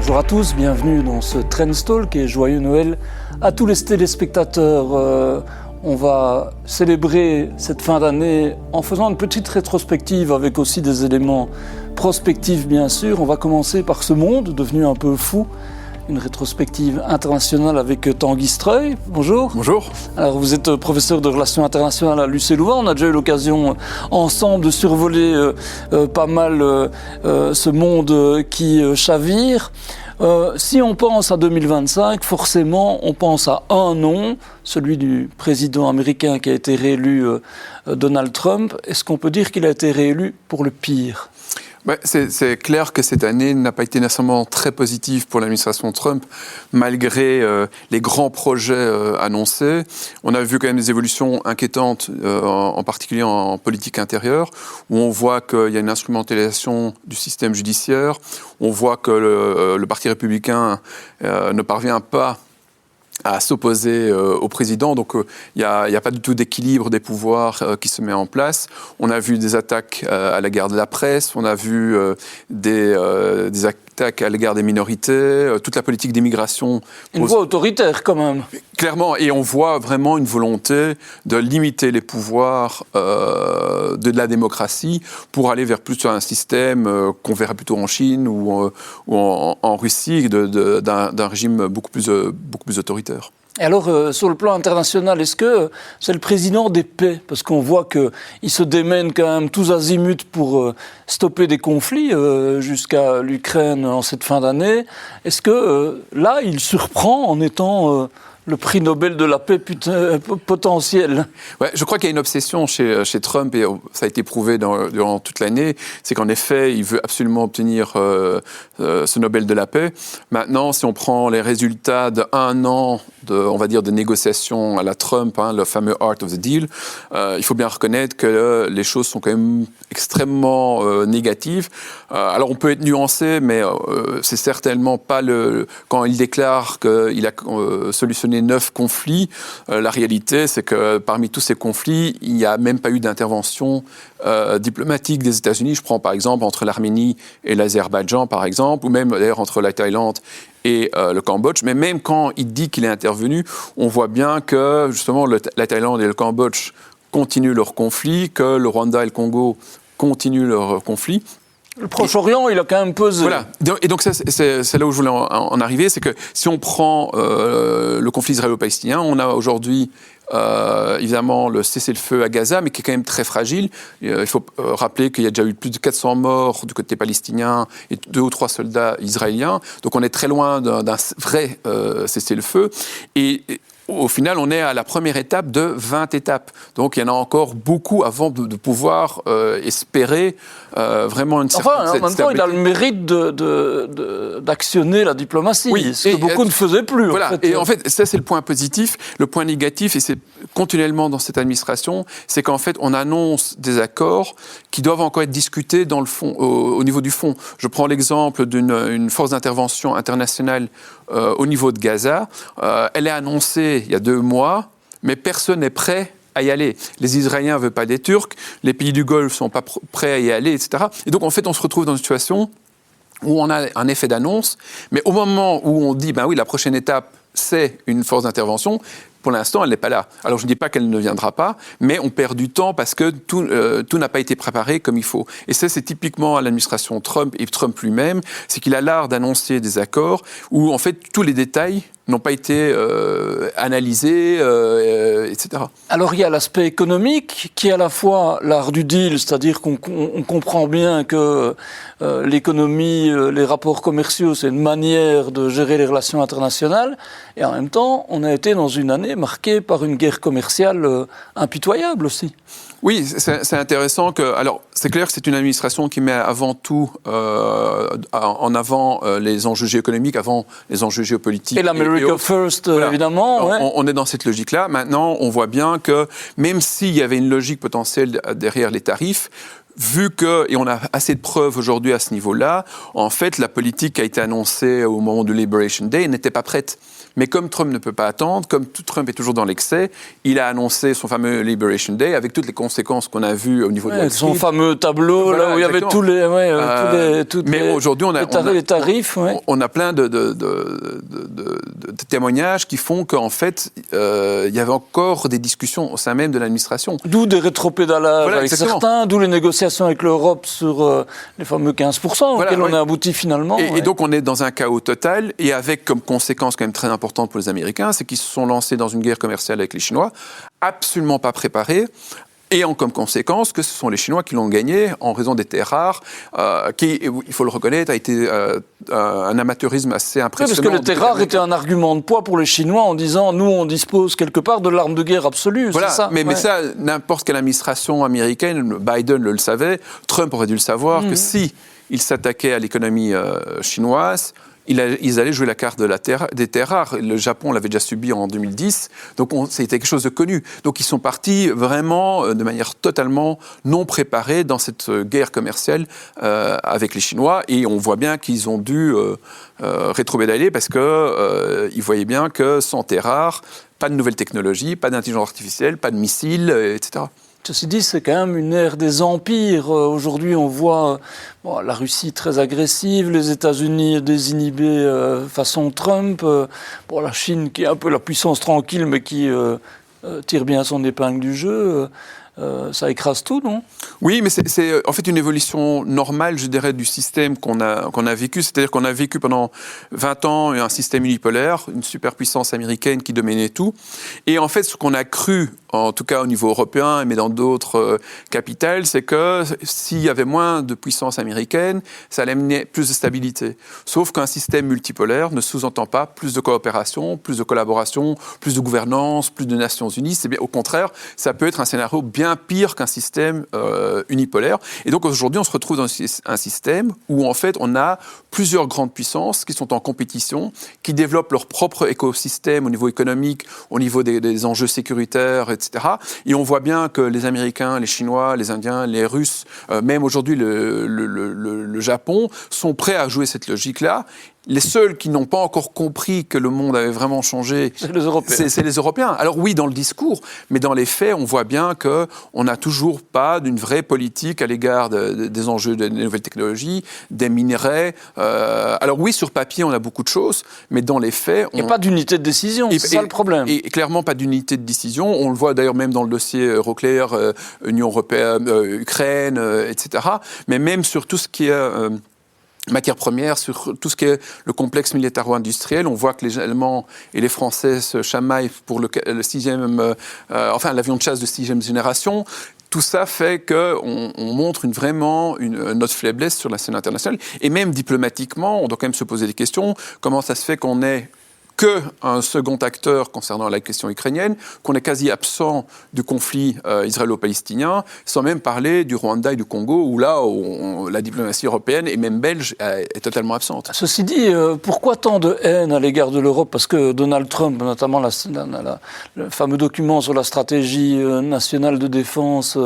Bonjour à tous, bienvenue dans ce Trendstalk et joyeux Noël à tous les téléspectateurs. On va célébrer cette fin d'année en faisant une petite rétrospective avec aussi des éléments prospectifs bien sûr. On va commencer par ce monde devenu un peu fou. Une rétrospective internationale avec Tanguy Streuil. Bonjour. Bonjour. Alors vous êtes professeur de relations internationales à l'UC Louvain. On a déjà eu l'occasion ensemble de survoler pas mal ce monde qui chavire. Si on pense à 2025, forcément on pense à un nom, celui du président américain qui a été réélu, Donald Trump. Est-ce qu'on peut dire qu'il a été réélu pour le pire ? C'est clair que cette année n'a pas été nécessairement très positive pour l'administration Trump, malgré les grands projets annoncés. On a vu quand même des évolutions inquiétantes, en particulier en politique intérieure, où on voit qu'il y a une instrumentalisation du système judiciaire, on voit que le Parti républicain ne parvient pas à s'opposer au président. Donc il n'y a pas du tout d'équilibre des pouvoirs qui se met en place. On a vu des attaques à l'égard de la presse, on a vu des attaques à l'égard des minorités, toute la politique d'immigration. Une voie autoritaire quand même. Clairement, et on voit vraiment une volonté de limiter les pouvoirs de la démocratie pour aller vers plus un système qu'on verra plutôt en Chine ou en Russie, d'un régime beaucoup plus autoritaire. Et alors, sur le plan international, est-ce que c'est le président des paix ? Parce qu'on voit qu'il se démène quand même tous azimuts pour stopper des conflits jusqu'à l'Ukraine en cette fin d'année. Est-ce que là, il surprend en étant le prix Nobel de la paix potentiel? Ouais, je crois qu'il y a une obsession chez Trump, et ça a été prouvé durant toute l'année, c'est qu'en effet, il veut absolument obtenir ce Nobel de la paix. Maintenant, si on prend les résultats d'un an de négociations à la Trump, le fameux Art of the Deal, il faut bien reconnaître que les choses sont quand même extrêmement négatives. Alors, on peut être nuancé, mais c'est certainement pas quand il déclare qu'il a solutionné 9 conflits, la réalité, c'est que parmi tous ces conflits, il n'y a même pas eu d'intervention diplomatique des États-Unis. Je prends par exemple entre l'Arménie et l'Azerbaïdjan, par exemple, ou même d'ailleurs entre la Thaïlande et le Cambodge. Mais même quand il dit qu'il est intervenu, on voit bien que justement la Thaïlande et le Cambodge continuent leur conflit, que le Rwanda et le Congo continuent leur conflit. Le Proche-Orient, il a quand même pesé. Voilà. Et donc, c'est là où je voulais en arriver, c'est que si on prend le conflit israélo-palestinien, on a aujourd'hui évidemment le cessez-le-feu à Gaza, mais qui est quand même très fragile. Il faut rappeler qu'il y a déjà eu plus de 400 morts du côté palestinien et 2 ou 3 soldats israéliens. Donc on est très loin d'un vrai cessez-le-feu. Et au final, on est à la première étape de 20 étapes. Donc, il y en a encore beaucoup avant de pouvoir espérer vraiment une certaine stabilité. En même temps, il a le mérite d'actionner la diplomatie, ce que beaucoup ne faisaient plus. Voilà. Et en fait, ça, c'est le point positif. Le point négatif, et c'est continuellement dans cette administration, c'est qu'en fait, on annonce des accords qui doivent encore être discutés dans le fond, au niveau du fond. Je prends l'exemple d'une force d'intervention internationale au niveau de Gaza. Elle est annoncée il y a 2 mois, mais personne n'est prêt à y aller. Les Israéliens ne veulent pas des Turcs, les pays du Golfe ne sont pas prêts à y aller, etc. Et donc, en fait, on se retrouve dans une situation où on a un effet d'annonce, mais au moment où on dit, la prochaine étape, c'est une force d'intervention, pour l'instant, elle n'est pas là. Alors, je ne dis pas qu'elle ne viendra pas, mais on perd du temps parce que tout n'a pas été préparé comme il faut. Et ça, c'est typiquement à l'administration Trump et Trump lui-même, c'est qu'il a l'art d'annoncer des accords où, en fait, tous les détails n'ont pas été analysés, etc. Alors, il y a l'aspect économique qui est à la fois l'art du deal, c'est-à-dire qu'on comprend bien que l'économie, les rapports commerciaux, c'est une manière de gérer les relations internationales, et en même temps, on a été dans une année marquée par une guerre commerciale impitoyable aussi. Oui, c'est intéressant que... Alors, c'est clair que c'est une administration qui met avant tout en avant les enjeux géoéconomiques avant les enjeux géopolitiques. Et l'America First, voilà. Évidemment. Ouais. On est dans cette logique-là. Maintenant, on voit bien que même s'il y avait une logique potentielle derrière les tarifs, vu que, et on a assez de preuves aujourd'hui à ce niveau-là, en fait, la politique qui a été annoncée au moment du Liberation Day n'était pas prête. Mais comme Trump ne peut pas attendre, comme Trump est toujours dans l'excès, il a annoncé son fameux Liberation Day avec toutes les conséquences qu'on a vues au niveau de Wall Street. Son fameux tableau, Voilà, là où il y avait tous les, aujourd'hui, les tarifs. Ouais. On a plein de témoignages qui font qu'en fait, il y avait encore des discussions au sein même de l'administration. D'où des rétropédalages avec certains, d'où les négociations avec l'Europe sur les fameux 15% auxquels on a abouti finalement. Et donc on est dans un chaos total, et avec comme conséquence quand même très importante pour les Américains, c'est qu'ils se sont lancés dans une guerre commerciale avec les Chinois, absolument pas préparés, et comme conséquence que ce sont les Chinois qui l'ont gagné en raison des terres rares, qui, il faut le reconnaître, a été un amateurisme assez impressionnant. Oui, parce que les terres rares étaient un argument de poids pour les Chinois en disant « nous, on dispose quelque part de l'arme de guerre absolue ». Voilà, c'est ça. Mais ça, n'importe quelle administration américaine, Biden le savait, Trump aurait dû le savoir, que si il s'attaquait à l'économie chinoise, ils allaient jouer la carte des terres rares. Le Japon l'avait déjà subi en 2010, donc c'était quelque chose de connu. Donc ils sont partis vraiment de manière totalement non préparée dans cette guerre commerciale avec les Chinois, et on voit bien qu'ils ont dû rétropédaler parce qu'ils voyaient bien que sans terres rares, pas de nouvelles technologies, pas d'intelligence artificielle, pas de missiles, etc. Ceci dit, c'est quand même une ère des empires. Aujourd'hui, on voit la Russie très agressive, les États-Unis désinhibés façon Trump, la Chine qui est un peu la puissance tranquille, mais qui tire bien son épingle du jeu. Ça écrase tout, non ? Oui, mais c'est en fait une évolution normale, je dirais, du système qu'on a vécu. C'est-à-dire qu'on a vécu pendant 20 ans un système unipolaire, une superpuissance américaine qui dominait tout. Et en fait, ce qu'on a cru, en tout cas au niveau européen, mais dans d'autres capitales, c'est que s'il y avait moins de puissance américaine, ça allait amener plus de stabilité. Sauf qu'un système multipolaire ne sous-entend pas plus de coopération, plus de collaboration, plus de gouvernance, plus de Nations Unies. C'est bien, au contraire, ça peut être un scénario bien pire qu'un système unipolaire. Et donc aujourd'hui, on se retrouve dans un système où en fait, on a plusieurs grandes puissances qui sont en compétition, qui développent leur propre écosystème au niveau économique, au niveau des enjeux sécuritaires, etc. Et on voit bien que les Américains, les Chinois, les Indiens, les Russes, même aujourd'hui le Japon, sont prêts à jouer cette logique-là. Les seuls qui n'ont pas encore compris que le monde avait vraiment changé, c'est les Européens. C'est les Européens. Alors oui, dans le discours, mais dans les faits, on voit bien qu'on n'a toujours pas d'une vraie politique à l'égard des enjeux des nouvelles technologies, des minerais. Alors oui, sur papier, on a beaucoup de choses, mais dans les faits... Il n'y a pas d'unité de décision, c'est ça le problème. Et clairement pas d'unité de décision. On le voit d'ailleurs même dans le dossier Euroclear, Union européenne, Ukraine, etc. Mais même sur tout ce qui est... matières premières, sur tout ce qui est le complexe militaro-industriel. On voit que les Allemands et les Français se chamaillent pour l'avion de chasse de 6e génération. Tout ça fait qu'on montre vraiment notre faiblesse sur la scène internationale. Et même diplomatiquement, on doit quand même se poser des questions. Comment ça se fait qu'on ait qu'un second acteur concernant la question ukrainienne, qu'on est quasi absent du conflit israélo-palestinien, sans même parler du Rwanda et du Congo, où là, la diplomatie européenne et même belge est totalement absente. Ceci dit, pourquoi tant de haine à l'égard de l'Europe ? Parce que Donald Trump, notamment le fameux document sur la stratégie nationale de défense,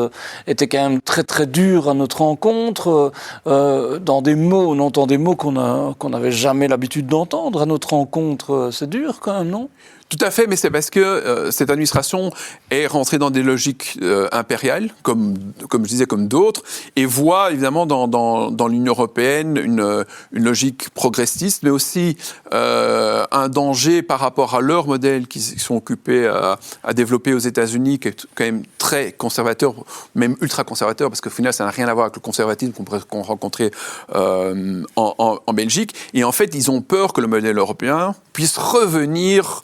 était quand même très très dur à notre rencontre. Dans des mots, on entend des mots qu'on n'avait jamais l'habitude d'entendre à notre rencontre. C'est dur quand même, non ? Tout à fait, mais c'est parce que cette administration est rentrée dans des logiques impériales, comme je disais, comme d'autres, et voit évidemment dans l'Union européenne une logique progressiste, mais aussi un danger par rapport à leur modèle qu'ils sont occupés à développer aux États-Unis, qui est quand même très conservateur, même ultra conservateur, parce qu'au final, ça n'a rien à voir avec le conservatisme qu'on rencontrait en Belgique. Et en fait, ils ont peur que le modèle européen puisse revenir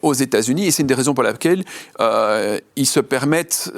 aux États-Unis, et c'est une des raisons pour laquelle ils se permettent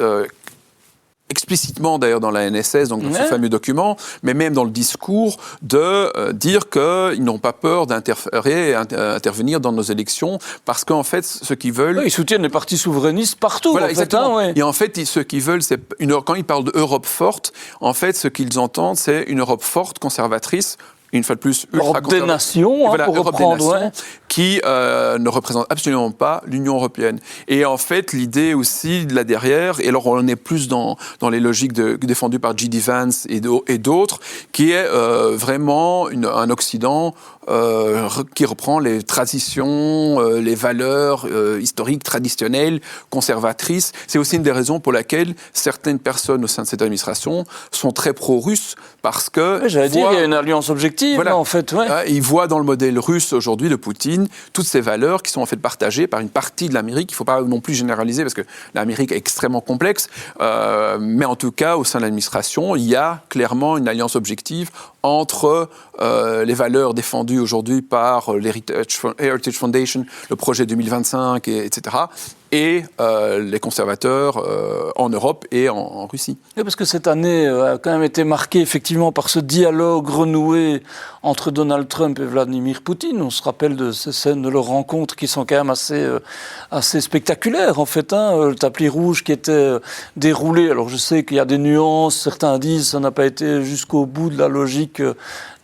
explicitement d'ailleurs dans la NSS, donc dans ce fameux document, mais même dans le discours, de dire qu'ils n'ont pas peur d'intervenir dans nos élections, parce qu'en fait, ce qu'ils veulent... Oui, ils soutiennent les partis souverainistes partout. Voilà, en exactement. Fait, hein, ouais. Et en fait, ce qu'ils veulent, c'est quand ils parlent d'Europe forte, en fait, ce qu'ils entendent, c'est une Europe forte, conservatrice, une fois de plus, Europe des nations, voilà, pour Europe reprendre, des nations, qui ne représente absolument pas l'Union européenne. Et en fait, l'idée aussi de là derrière, et alors on est plus dans les logiques défendues par J.D. Vance et d'autres, qui est vraiment un Occident qui reprend les traditions, les valeurs historiques, traditionnelles, conservatrices. C'est aussi une des raisons pour laquelle certaines personnes au sein de cette administration sont très pro-russes, parce que... Oui, j'allais dire, il y a une alliance objective, voilà, en fait. Ouais. Ils voient dans le modèle russe aujourd'hui de Poutine toutes ces valeurs qui sont en fait partagées par une partie de l'Amérique. Il ne faut pas non plus généraliser, parce que l'Amérique est extrêmement complexe, mais en tout cas, au sein de l'administration, il y a clairement une alliance objective entre les valeurs défendues aujourd'hui par l'Heritage Foundation, le projet 2025, etc., et les conservateurs en Europe et en Russie. Oui, parce que cette année a quand même été marquée effectivement par ce dialogue renoué entre Donald Trump et Vladimir Poutine. On se rappelle de ces scènes de leur rencontre qui sont quand même assez spectaculaires en fait. Le tapis rouge qui était déroulé. Alors je sais qu'il y a des nuances, certains disent que ça n'a pas été jusqu'au bout de la logique,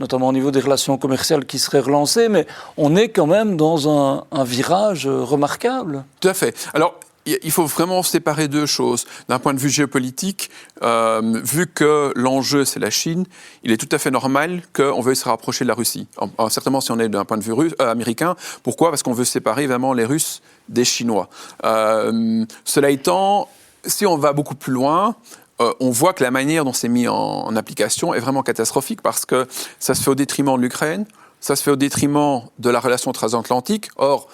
notamment au niveau des relations commerciales qui seraient relancées, mais on est quand même dans un virage remarquable. Tout à fait. Alors, il faut vraiment séparer deux choses. D'un point de vue géopolitique, vu que l'enjeu, c'est la Chine, il est tout à fait normal qu'on veuille se rapprocher de la Russie. Certainement, si on est d'un point de vue américain. Pourquoi ? Parce qu'on veut séparer vraiment les Russes des Chinois. Cela étant, si on va beaucoup plus loin, on voit que la manière dont c'est mis en application est vraiment catastrophique, parce que ça se fait au détriment de l'Ukraine, ça se fait au détriment de la relation transatlantique. Or,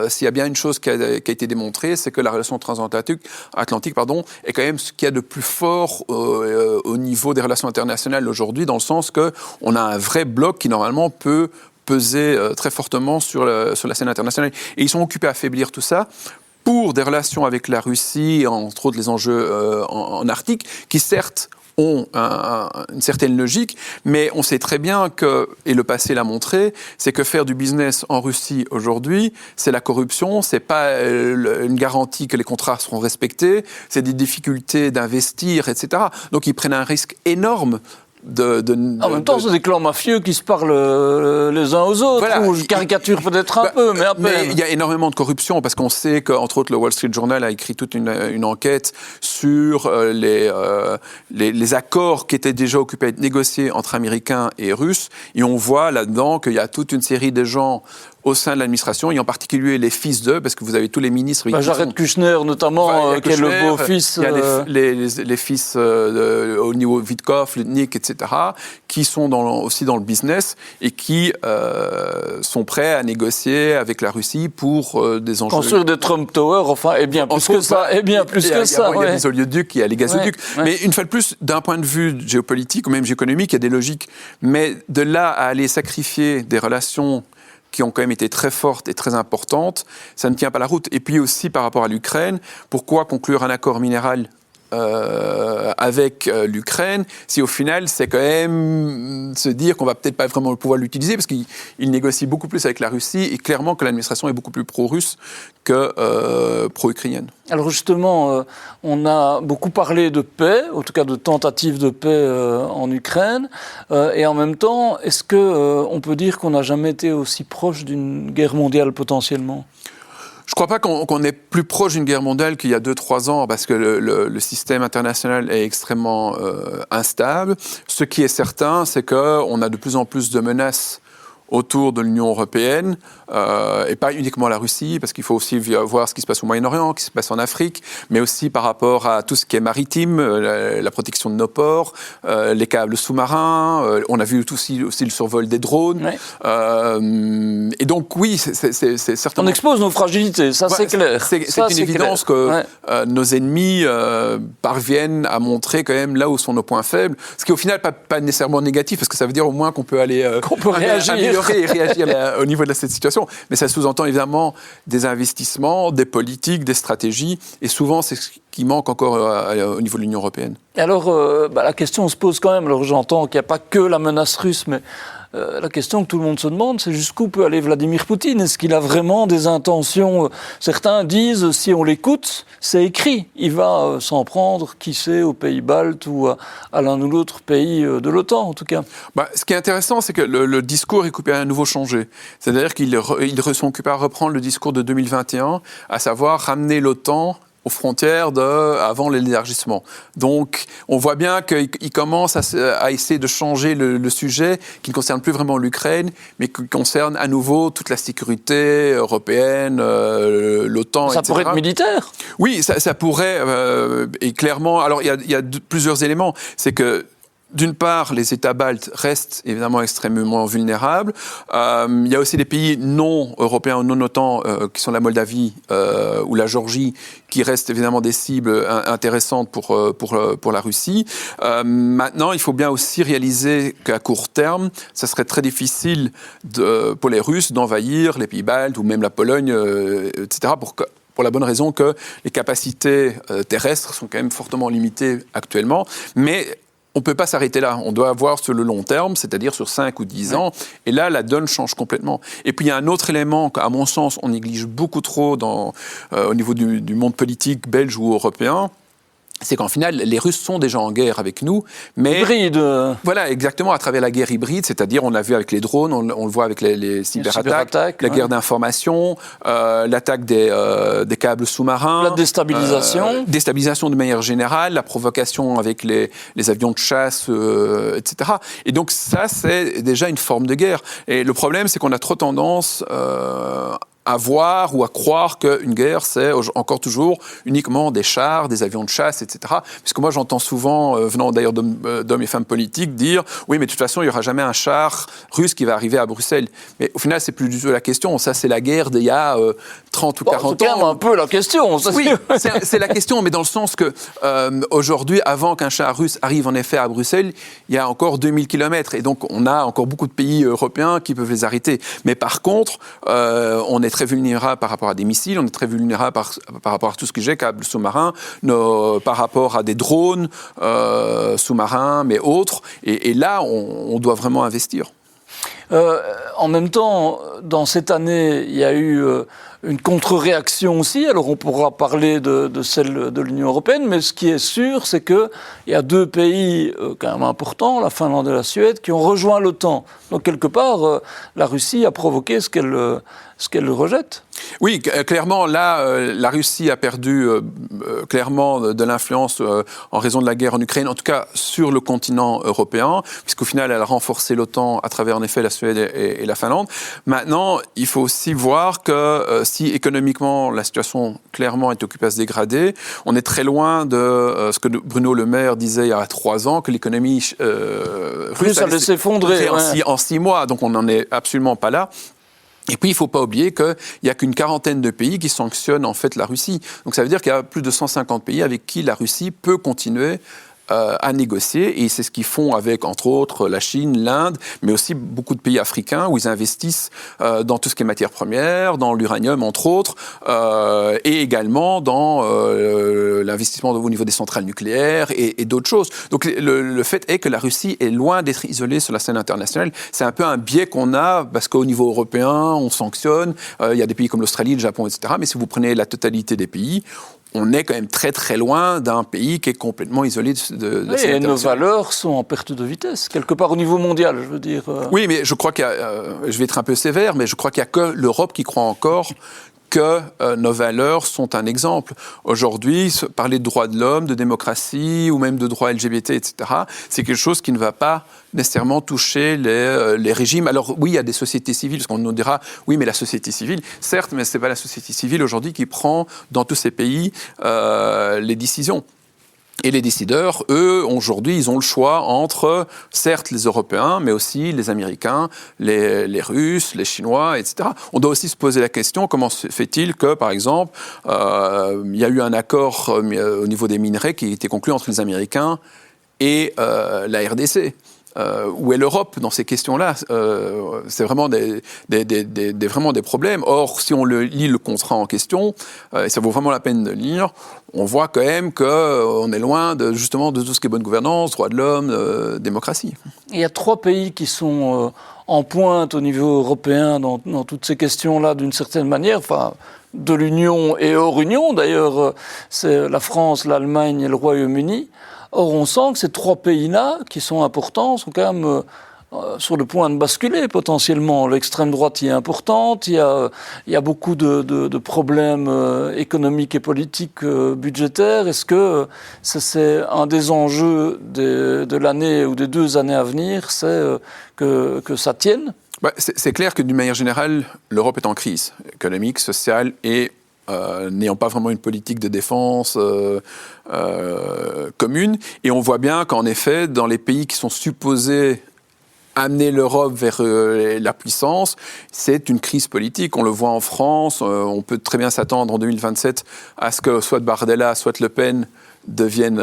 s'il y a bien une chose qui a été démontrée, c'est que la relation transatlantique est quand même ce qu'il y a de plus fort au niveau des relations internationales aujourd'hui, dans le sens qu'on a un vrai bloc qui, normalement, peut peser très fortement sur la scène internationale. Et ils sont occupés à affaiblir tout ça pour des relations avec la Russie, entre autres les enjeux en Arctique, qui certes ont une certaine logique, mais on sait très bien que, et le passé l'a montré, c'est que faire du business en Russie aujourd'hui, c'est la corruption, c'est pas une garantie que les contrats seront respectés, c'est des difficultés d'investir, etc. Donc ils prennent un risque énorme. En même temps, c'est des clans mafieux qui se parlent les uns aux autres, voilà. Ou je caricature peut-être un peu, mais à peine. Mais il y a énormément de corruption, parce qu'on sait qu'entre autres, le Wall Street Journal a écrit toute une enquête sur les accords qui étaient déjà occupés à être négociés entre Américains et Russes, et on voit là-dedans qu'il y a toute une série de gens au sein de l'administration, et en particulier les fils d'eux, parce que vous avez tous les ministres... Jared Kushner, notamment, qui est le beau-fils... Il y a les fils au niveau Witkov, Lutnick, etc., qui sont aussi dans le business, et qui sont prêts à négocier avec la Russie pour des enjeux... Construire des Trump Towers, enfin, et bien plus que ça. Il y a des oléoducs, il y a les gazoducs. Ouais. Mais une fois de plus, d'un point de vue géopolitique, ou même géoéconomique, il y a des logiques. Mais de là à aller sacrifier des relations qui ont quand même été très fortes et très importantes, ça ne tient pas la route. Et puis aussi par rapport à l'Ukraine, pourquoi conclure un accord minéral avec l'Ukraine, si au final c'est quand même se dire qu'on va peut-être pas vraiment pouvoir l'utiliser, parce qu'il négocie beaucoup plus avec la Russie, et clairement que l'administration est beaucoup plus pro-russe que pro-ukrainienne. Alors justement, on a beaucoup parlé de paix, en tout cas de tentatives de paix en Ukraine, et en même temps, est-ce qu'on peut dire qu'on n'a jamais été aussi proche d'une guerre mondiale potentiellement ? Je ne crois pas qu'on est plus proche d'une guerre mondiale qu'il y a 2-3 ans, parce que le système international est extrêmement instable. Ce qui est certain, c'est qu'on a de plus en plus de menaces autour de l'Union européenne, et pas uniquement la Russie, parce qu'il faut aussi voir ce qui se passe au Moyen-Orient, ce qui se passe en Afrique, mais aussi par rapport à tout ce qui est maritime, la protection de nos ports, les câbles sous-marins, on a vu aussi le survol des drones. Ouais. Et donc oui, c'est certainement... On expose nos fragilités, ça c'est clair. C'est une évidence que nos ennemis parviennent à montrer quand même là où sont nos points faibles, ce qui au final pas nécessairement négatif, parce que ça veut dire au moins qu'on peut aller... qu'on peut réagir et réagir au niveau de cette situation. Mais ça sous-entend évidemment des investissements, des politiques, des stratégies, et souvent c'est ce qui manque encore au niveau de l'Union européenne. Alors, la question se pose quand même, alors j'entends qu'il n'y a pas que la menace russe, mais la question que tout le monde se demande, c'est jusqu'où peut aller Vladimir Poutine. Est-ce qu'il a vraiment des intentions? Certains disent, si on l'écoute, c'est écrit. Il va s'en prendre, qui sait, aux pays baltes ou à l'un ou l'autre pays de l'OTAN, en tout cas. Ce qui est intéressant, c'est que le discours est à nouveau changé. C'est-à-dire qu'il sont occupés à reprendre le discours de 2021, à savoir ramener l'OTAN aux frontières avant l'élargissement. Donc, on voit bien qu'il commence à essayer de changer le sujet, qui ne concerne plus vraiment l'Ukraine, mais qui concerne à nouveau toute la sécurité européenne, l'OTAN, etc. Ça pourrait être militaire? Oui, ça pourrait, et clairement... Alors, il y a plusieurs éléments. C'est que, d'une part, les États baltes restent évidemment extrêmement vulnérables. Il y a aussi des pays non européens ou non OTAN, qui sont la Moldavie ou la Géorgie, qui restent évidemment des cibles intéressantes pour la Russie. Maintenant, il faut bien aussi réaliser qu'à court terme, ça serait très difficile pour les Russes d'envahir les pays baltes ou même la Pologne, etc., pour la bonne raison que les capacités terrestres sont quand même fortement limitées actuellement. Mais on ne peut pas s'arrêter là. On doit voir sur le long terme, c'est-à-dire sur 5 ou 10 ans. Et là, la donne change complètement. Et puis, il y a un autre élément qu'à mon sens, on néglige beaucoup trop au niveau du monde politique belge ou européen. C'est qu'en final, les Russes sont déjà en guerre avec nous, mais... Hybride. Voilà, exactement, à travers la guerre hybride, c'est-à-dire, on l'a vu avec les drones, on le voit avec les cyberattaques, la guerre d'information, l'attaque des câbles sous-marins... La déstabilisation. Déstabilisation de manière générale, la provocation avec les avions de chasse, etc. Et donc ça, c'est déjà une forme de guerre. Et le problème, c'est qu'on a trop tendance... à voir ou à croire qu'une guerre, c'est encore toujours uniquement des chars, des avions de chasse, etc. Puisque moi, j'entends souvent, venant d'ailleurs d'hommes et femmes politiques, dire « Oui, mais de toute façon, il n'y aura jamais un char russe qui va arriver à Bruxelles. » Mais au final, c'est plus du tout la question. Ça, c'est la guerre d'il y a 30 ou 40 ans. C'est quand même un peu la question. Ça, oui, c'est la question, mais dans le sens que aujourd'hui, avant qu'un char russe arrive en effet à Bruxelles, il y a encore 2000 km. Et donc, on a encore beaucoup de pays européens qui peuvent les arrêter. Mais par contre, on est très vulnérable par rapport à des missiles, on est très vulnérable par rapport à tout ce que j'ai, câbles sous-marins, par rapport à des drones sous-marins, mais autres. Et là, on doit vraiment investir. En même temps, dans cette année, il y a eu une contre-réaction aussi. Alors on pourra parler de celle de l'Union européenne, mais ce qui est sûr, c'est qu'il y a 2 pays quand même importants, la Finlande et la Suède, qui ont rejoint l'OTAN. Donc quelque part, la Russie a provoqué ce qu'elle rejette. Oui, clairement, là, la Russie a perdu clairement de l'influence en raison de la guerre en Ukraine, en tout cas sur le continent européen, puisqu'au final, elle a renforcé l'OTAN à travers, en effet, la Suède et la Finlande. Maintenant, il faut aussi voir que si économiquement, la situation clairement est occupée à se dégrader, on est très loin de ce que Bruno Le Maire disait il y a 3 ans, que l'économie russe allait s'effondrer en 6 mois, donc on n'en est absolument pas là. Et puis, il ne faut pas oublier qu'il n'y a qu'une quarantaine de pays qui sanctionnent en fait la Russie. Donc ça veut dire qu'il y a plus de 150 pays avec qui la Russie peut continuer à négocier, et c'est ce qu'ils font avec, entre autres, la Chine, l'Inde, mais aussi beaucoup de pays africains où ils investissent dans tout ce qui est matières premières, dans l'uranium, entre autres, et également dans l'investissement au niveau des centrales nucléaires et d'autres choses. Donc le fait est que la Russie est loin d'être isolée sur la scène internationale. C'est un peu un biais qu'on a, parce qu'au niveau européen, on sanctionne, il y a des pays comme l'Australie, le Japon, etc., mais si vous prenez la totalité des pays, on est quand même très très loin d'un pays qui est complètement isolé de oui, et nos valeurs sont en perte de vitesse, quelque part au niveau mondial, je veux dire. Oui, mais je crois je vais être un peu sévère, mais je crois qu'il n'y a que l'Europe qui croit encore que nos valeurs sont un exemple. Aujourd'hui, parler de droits de l'homme, de démocratie ou même de droits LGBT, etc., c'est quelque chose qui ne va pas nécessairement toucher les régimes. Alors oui, il y a des sociétés civiles, parce qu'on nous dira, oui, mais la société civile, certes, mais ce n'est pas la société civile aujourd'hui qui prend dans tous ces pays les décisions. Et les décideurs, eux, aujourd'hui, ils ont le choix entre, certes, les Européens, mais aussi les Américains, les Russes, les Chinois, etc. On doit aussi se poser la question, comment se fait-il que, par exemple, il y a eu un accord au niveau des minerais qui a été conclu entre les Américains et la RDC. Où est l'Europe dans ces questions-là? C'est vraiment vraiment des problèmes. Or, si on lit le contrat en question, et ça vaut vraiment la peine de lire, on voit quand même qu'on est loin justement de tout ce qui est bonne gouvernance, droits de l'homme, démocratie. Il y a 3 pays qui sont en pointe au niveau européen dans toutes ces questions-là d'une certaine manière, enfin, de l'Union et hors Union. D'ailleurs, c'est la France, l'Allemagne et le Royaume-Uni. Or, on sent que ces trois pays-là, qui sont importants, sont quand même sur le point de basculer potentiellement. L'extrême droite y est importante, il y a beaucoup de problèmes économiques et politiques budgétaires. Est-ce que c'est un des enjeux de l'année ou des 2 années à venir, c'est que ça tienne ? C'est clair que d'une manière générale, l'Europe est en crise économique, sociale et n'ayant pas vraiment une politique de défense commune. Et on voit bien qu'en effet, dans les pays qui sont supposés amener l'Europe vers la puissance, c'est une crise politique. On le voit en France, on peut très bien s'attendre en 2027 à ce que soit Bardella, soit Le Pen deviennent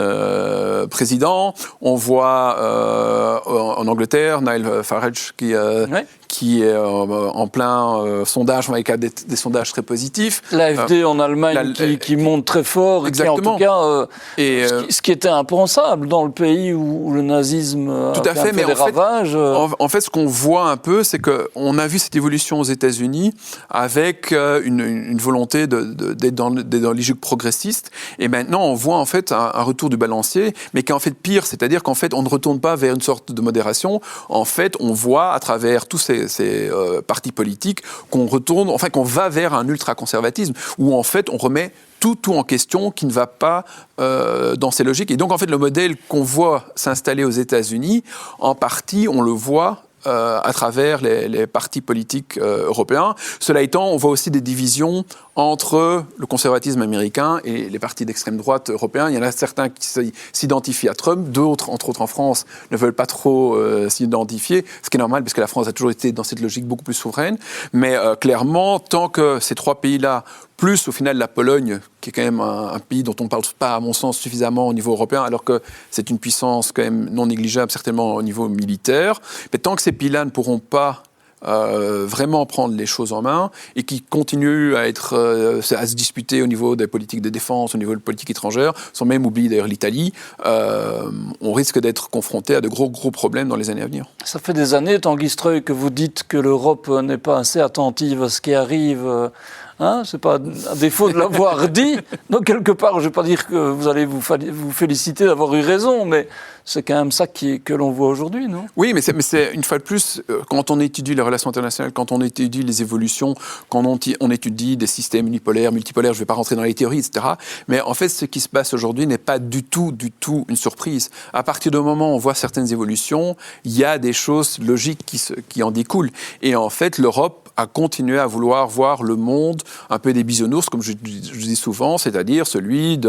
président. On voit en Angleterre, Nigel Farage qui est en plein sondage, avec des sondages très positifs. L'AfD en Allemagne qui monte très fort, exactement. Et qui en tout cas, ce qui était impensable dans le pays où le nazisme a fait des ravages. En fait, ce qu'on voit un peu, c'est qu'on a vu cette évolution aux États-Unis avec une volonté d'être dans les logiques progressistes, et maintenant on voit en fait un retour du balancier, mais qui est en fait pire, c'est-à-dire qu'en fait on ne retourne pas vers une sorte de modération. En fait, on voit à travers tous ces partis politiques qu'on va vers un ultra-conservatisme où en fait on remet tout en question qui ne va pas dans ces logiques. Et donc en fait le modèle qu'on voit s'installer aux États-Unis, en partie on le voit à travers les partis politiques européens. Cela étant, on voit aussi des divisions entre le conservatisme américain et les partis d'extrême droite européens. Il y en a certains qui s'identifient à Trump, d'autres, entre autres en France, ne veulent pas trop s'identifier, ce qui est normal parce que la France a toujours été dans cette logique beaucoup plus souveraine. Mais clairement, tant que ces trois pays-là, plus au final la Pologne, qui est quand même un pays dont on ne parle pas, à mon sens, suffisamment au niveau européen, alors que c'est une puissance quand même non négligeable, certainement au niveau militaire. Mais tant que ces pays-là ne pourront pas vraiment prendre les choses en main et qui continuent à se disputer au niveau des politiques de défense, au niveau de politique étrangère, sans même oublier d'ailleurs l'Italie, on risque d'être confronté à de gros problèmes dans les années à venir. Ça fait des années, Tanguy Strøy, que vous dites que l'Europe n'est pas assez attentive à ce qui arrive. C'est pas à défaut de l'avoir dit. Donc quelque part, je ne vais pas dire que vous allez vous féliciter d'avoir eu raison, mais c'est quand même ça que l'on voit aujourd'hui, non ? Oui, mais c'est une fois de plus, quand on étudie les relations internationales, quand on étudie les évolutions, quand on étudie des systèmes unipolaires, multipolaires, je ne vais pas rentrer dans les théories, etc. Mais en fait, ce qui se passe aujourd'hui n'est pas du tout une surprise. À partir du moment où on voit certaines évolutions, il y a des choses logiques qui en découlent. Et en fait, l'Europe a continué à vouloir voir le monde un peu des bisounours, comme je dis souvent, c'est-à-dire celui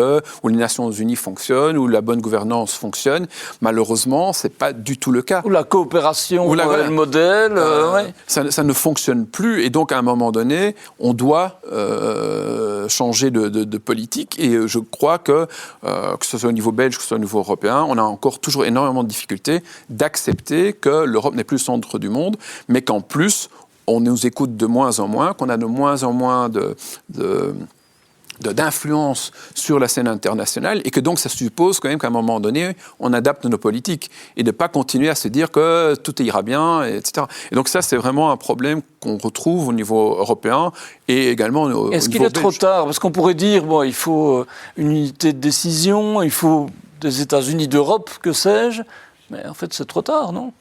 où les Nations Unies fonctionnent, où la bonne gouvernance fonctionne. Malheureusement, ce n'est pas du tout le cas. Où la coopération est le modèle. Ça ne fonctionne plus, et donc à un moment donné, on doit changer de politique. Et je crois que ce soit au niveau belge, que ce soit au niveau européen, on a encore toujours énormément de difficultés d'accepter que l'Europe n'est plus le centre du monde, mais qu'en plus, on nous écoute de moins en moins, qu'on a de moins en moins d'influence sur la scène internationale, et que donc ça suppose quand même qu'à un moment donné, on adapte nos politiques et de ne pas continuer à se dire que tout ira bien, etc. Et donc ça, c'est vraiment un problème qu'on retrouve au niveau européen et également au niveau belge. Est-ce qu'il est trop tard ? Parce qu'on pourrait dire, il faut une unité de décision, il faut des États-Unis d'Europe, que sais-je, mais en fait, c'est trop tard, non ?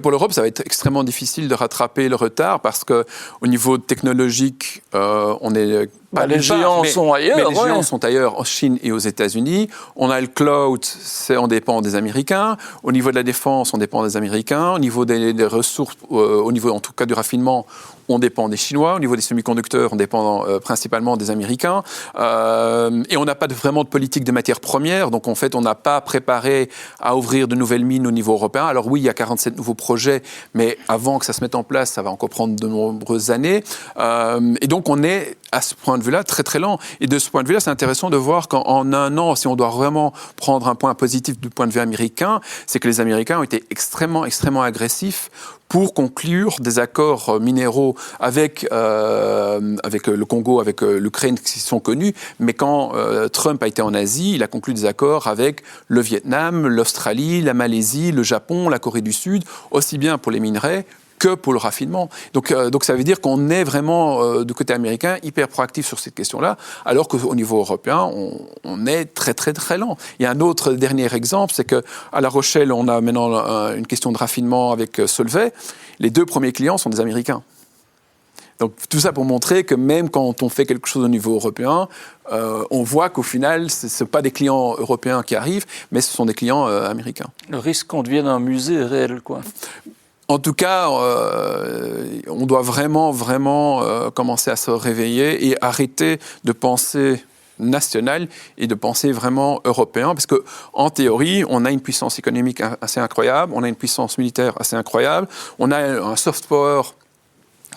Pour l'Europe, ça va être extrêmement difficile de rattraper le retard parce qu'au niveau technologique, on est... les géants sont ailleurs. Mais les géants sont ailleurs, en Chine et aux États-Unis. On a le cloud, on dépend des Américains. Au niveau de la défense, on dépend des Américains. Au niveau des ressources, au niveau en tout cas du raffinement, on dépend des Chinois. Au niveau des semi-conducteurs, on dépend principalement des Américains. Et on n'a pas vraiment de politique de matières premières. Donc en fait, on n'a pas préparé à ouvrir de nouvelles mines au niveau européen. Alors oui, il y a 47 nouveaux projets, mais avant que ça se mette en place, ça va encore prendre de nombreuses années. Et donc on est à ce point de vue-là très très lent. Et de ce point de vue-là, c'est intéressant de voir qu'en un an, si on doit vraiment prendre un point positif du point de vue américain, c'est que les Américains ont été extrêmement agressifs pour conclure des accords minéraux avec le Congo, avec l'Ukraine, qui sont connus. Mais quand Trump a été en Asie, il a conclu des accords avec le Vietnam, l'Australie, la Malaisie, le Japon, la Corée du Sud, aussi bien pour les minerais que pour le raffinement. Donc ça veut dire qu'on est vraiment, du côté américain, hyper proactif sur cette question-là, alors qu'au niveau européen, on est très, très, très lent. Il y a un autre dernier exemple, c'est qu'à La Rochelle, on a maintenant une question de raffinement avec Solvay. Les 2 premiers clients sont des Américains. Donc tout ça pour montrer que même quand on fait quelque chose au niveau européen, on voit qu'au final, ce ne sont pas des clients européens qui arrivent, mais ce sont des clients américains. Le risque qu'on devienne un musée est réel, quoi. En tout cas, on doit vraiment commencer à se réveiller et arrêter de penser national et de penser vraiment européen, parce qu'en théorie, on a une puissance économique assez incroyable, on a une puissance militaire assez incroyable, on a un soft power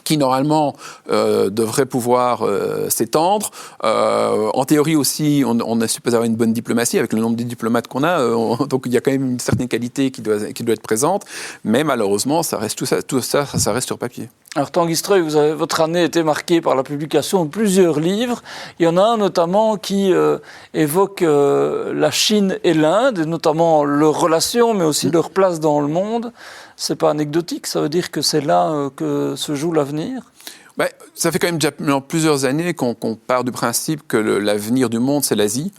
qui normalement devrait pouvoir s'étendre. En théorie aussi, on est supposé avoir une bonne diplomatie avec le nombre de diplomates qu'on a, donc il y a quand même une certaine qualité qui doit être présente, mais malheureusement, ça reste tout ça reste sur papier. Alors Tanguy Strøy, votre année a été marquée par la publication de plusieurs livres. Il y en a un notamment qui évoque la Chine et l'Inde, et notamment leurs relations, mais aussi leur place dans le monde. C'est pas anecdotique, ça veut dire que c'est là que se joue l'avenir? Ben, ça fait quand même déjà plusieurs années qu'on part du principe que l'avenir du monde, c'est l'Asie,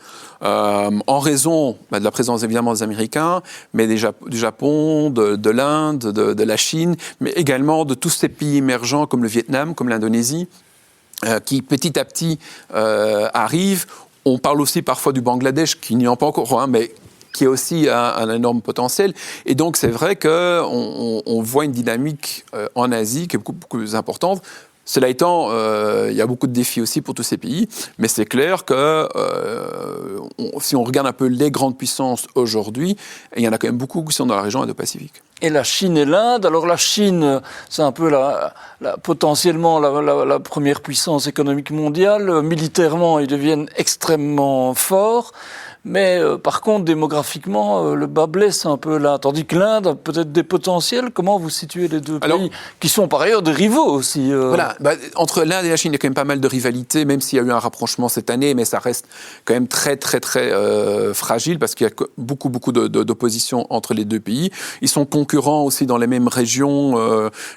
en raison de la présence évidemment des Américains, mais du Japon, de l'Inde, de la Chine, mais également de tous ces pays émergents comme le Vietnam, comme l'Indonésie, qui petit à petit arrivent. On parle aussi parfois du Bangladesh, qui n'y en a pas encore, mais qui a aussi un énorme potentiel. Et donc, c'est vrai qu'on voit une dynamique en Asie qui est beaucoup plus importante. Cela étant, il y a beaucoup de défis aussi pour tous ces pays, mais c'est clair que si on regarde un peu les grandes puissances aujourd'hui, il y en a quand même beaucoup qui sont dans la région Indo-Pacifique. Et la Chine et l'Inde. Alors la Chine, c'est un peu potentiellement la première puissance économique mondiale. Militairement, ils deviennent extrêmement forts. Mais par contre, démographiquement, le bas blesse un peu là. Tandis que l'Inde a peut-être des potentiels. Comment vous situez les deux pays qui sont par ailleurs des rivaux aussi Voilà, entre l'Inde et la Chine, il y a quand même pas mal de rivalités, même s'il y a eu un rapprochement cette année, mais ça reste quand même très, très, très fragile parce qu'il y a beaucoup d'opposition entre les deux pays. Ils sont concurrents aussi dans les mêmes régions,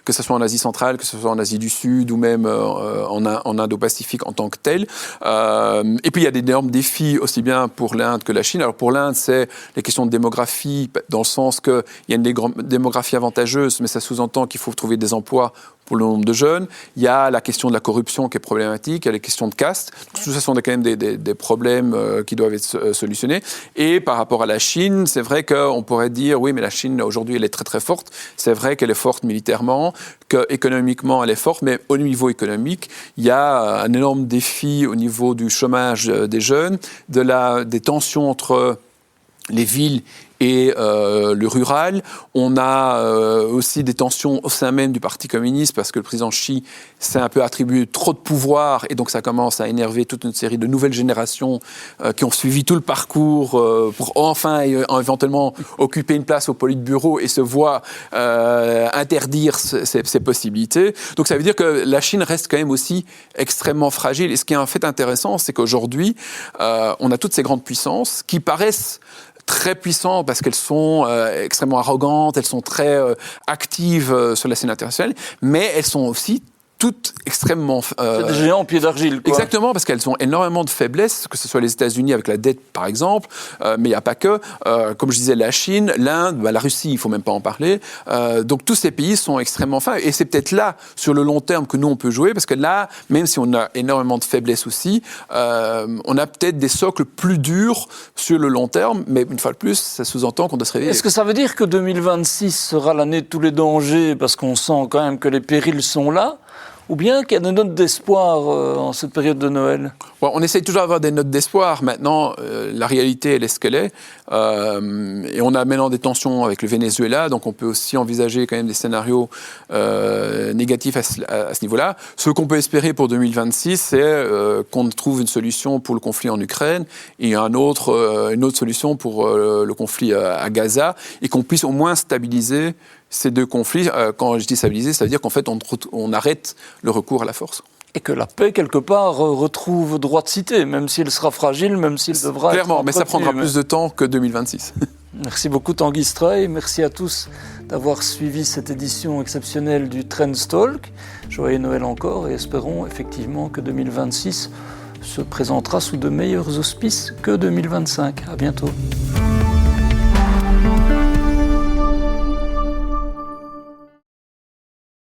que ce soit en Asie centrale, que ce soit en Asie du Sud ou même en Indo-Pacifique en tant que tel. Et puis il y a d'énormes défis aussi bien pour l'Inde que la Chine. Alors pour l'Inde, c'est les questions de démographie, dans le sens qu'il y a une démographie avantageuse, mais ça sous-entend qu'il faut trouver des emplois pour le nombre de jeunes. Il y a la question de la corruption qui est problématique, il y a les questions de caste. Tout ça sont quand même des problèmes qui doivent être solutionnés. Et par rapport à la Chine, c'est vrai qu'on pourrait dire, oui, mais la Chine, aujourd'hui, elle est très, très forte. C'est vrai qu'elle est forte militairement, qu'économiquement, elle est forte, mais au niveau économique, il y a un énorme défi au niveau du chômage des jeunes, des tensions entre les villes et le rural. On a aussi des tensions au sein même du Parti communiste parce que le président Xi s'est un peu attribué trop de pouvoir et donc ça commence à énerver toute une série de nouvelles générations qui ont suivi tout le parcours pour enfin éventuellement occuper une place au Politburo et se voient interdire ces possibilités. Donc ça veut dire que la Chine reste quand même aussi extrêmement fragile. Et ce qui est un fait intéressant, c'est qu'aujourd'hui, on a toutes ces grandes puissances qui paraissent très puissantes parce qu'elles sont extrêmement arrogantes, elles sont très actives sur la scène internationale, mais elles sont aussi toutes extrêmement... c'est des géants en pied d'argile, quoi. Exactement, parce qu'elles ont énormément de faiblesses, que ce soit les États-Unis avec la dette, par exemple, mais il n'y a pas que. Comme je disais, la Chine, l'Inde, la Russie, il ne faut même pas en parler. Donc tous ces pays sont extrêmement fins. Et c'est peut-être là, sur le long terme, que nous, on peut jouer, parce que là, même si on a énormément de faiblesses aussi, on a peut-être des socles plus durs sur le long terme, mais une fois de plus, ça sous-entend qu'on doit se réveiller. Est-ce que ça veut dire que 2026 sera l'année de tous les dangers, parce qu'on sent quand même que les périls sont là ? Ou bien qu'il y a des notes d'espoir en cette période de Noël? Bon, on essaye toujours d'avoir des notes d'espoir. Maintenant, la réalité, elle est ce qu'elle est. Et on a maintenant des tensions avec le Venezuela, donc on peut aussi envisager quand même des scénarios négatifs à ce niveau-là. Ce qu'on peut espérer pour 2026, c'est qu'on trouve une solution pour le conflit en Ukraine et une autre solution pour le conflit à Gaza, et qu'on puisse au moins stabiliser ces deux conflits. Quand je dis stabiliser, ça veut dire qu'en fait, on arrête le recours à la force. Et que la paix, quelque part, retrouve droit de cité, même s'il sera fragile, même s'il devra clairement, être mais ça prendra plus de temps que 2026. Merci beaucoup Tanguy Strøy, merci à tous d'avoir suivi cette édition exceptionnelle du Trendstalk. Joyeux Noël encore et espérons effectivement que 2026 se présentera sous de meilleurs auspices que 2025. À bientôt.